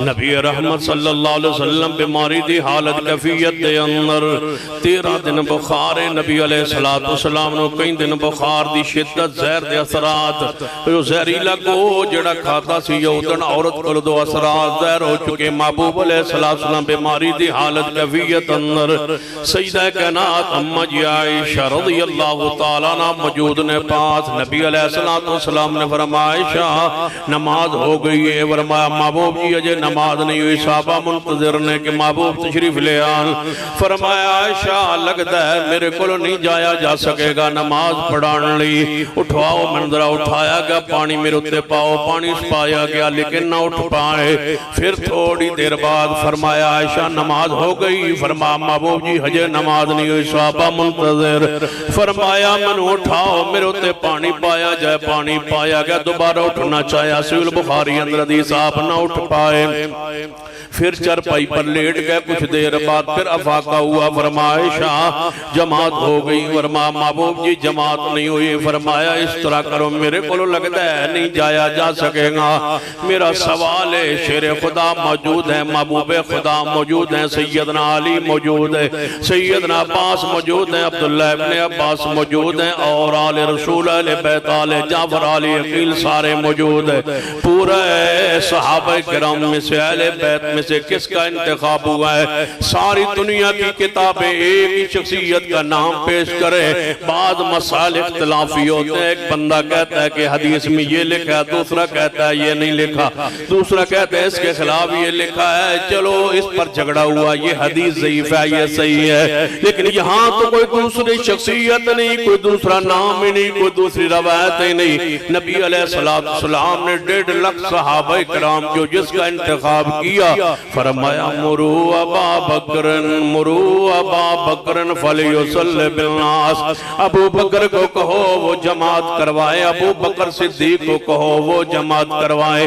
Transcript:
नबी रहमत सल्लल्लाहु अलैहि वसल्लम बीमारी दी हालत कैफियत दे अंदर 13 दिन बुखार है। नबी अलैहिस्सलातु वस्सलाम नु कई दिन बुखार दी शिद्दत जहर दे असरात जो जहरीला को जेड़ा खाता सी उदन औरत कोल दो असरात जहर हो चुके। महबूब अलैहिस्सलातु वस्सलाम बीमारी दी हालत कैफियत अंदर सईदा कायनात अम्मा जी आयशा रज़ियल्लाहु तआला अन्हा मौजूद ने पास। नबी अलैहिस्सलातु वस्सलाम ने फरमाया आयशा नमाज हो गई है। फरमाया महबूब जी अजय नमाज नहीं हुई। साहबा मुंतजिर ने कि महबूब तशरीफ ले आन। फरमाया आयशा लगता है मेरे को नहीं जाया जा सकेगा नमाज पढ़ाने लई। उठवाओ मंजरा उठाया गया पानी मेरे उत्ते पाओ पानी पाया गया लेकिन ना उठ पाए। फिर थोड़ी देर बाद फरमाया आयशा नमाज हो गई। फरमाया महबूब जी हजे नमाज नहीं हुई। साहबा मुंतजिर फरमाया मैनू उठाओ मेरे उत्ते पानी पाया जाए। पानी पाया गया दोबारा उठना चाहे सहीह बुखारी अंदर हदीस आप ना उठ पाए। फिर चरपाई पर लेट गए। कुछ देर बाद फिर अफाका हुआ। फरमाया जमात हो गई। फरमाया महबूब जी जमात नहीं हुई। फरमाया इस तरह करो मेरे को लगता है नहीं जाया जा सकेगा। मेरा सवाल है शेर खुदा मौजूद है महबूब खुदा मौजूद है सैयदना अली मौजूद है सैयदना अब्बास मौजूद है अब्दुल्लाह इब्ने अब्बास मौजूद है और आले रसूल आले बैत आले जाफर आले अकील सारे मौजूद है। पूरा सहाबा किराम में से आले बैत में से किसका इंतखाब हुआ है। सारी दुनिया की किताबें एक ही शख्सियत का नाम पेश करे। बाद मसाइल इख्तिलाफी होते हैं। एक बंदा कहता है कि हदीस में ये लिखा है दूसरा कहता है ये नहीं लिखा दूसरा कहता है इसके खिलाफ ये लिखा है। चलो इस पर झगड़ा हुआ ये हदीस ज़ईफ है ये सही है। लेकिन यहाँ तो कोई दूसरी शख्सियत नहीं कोई दूसरा नाम ही नहीं कोई दूसरी रवायत ही नहीं। नबी अलैहिस्सलातु वस्सलाम ने 1.5 लाख सहाबा किराम जो जिसका इंतखाब किया फरमाया मुरू अबा बकरन फलयुसल्लि बिन्नास। अबू बकर को कहो वो जमात करवाए। अबू बकर सिद्दीक को कहो वो जमात करवाए।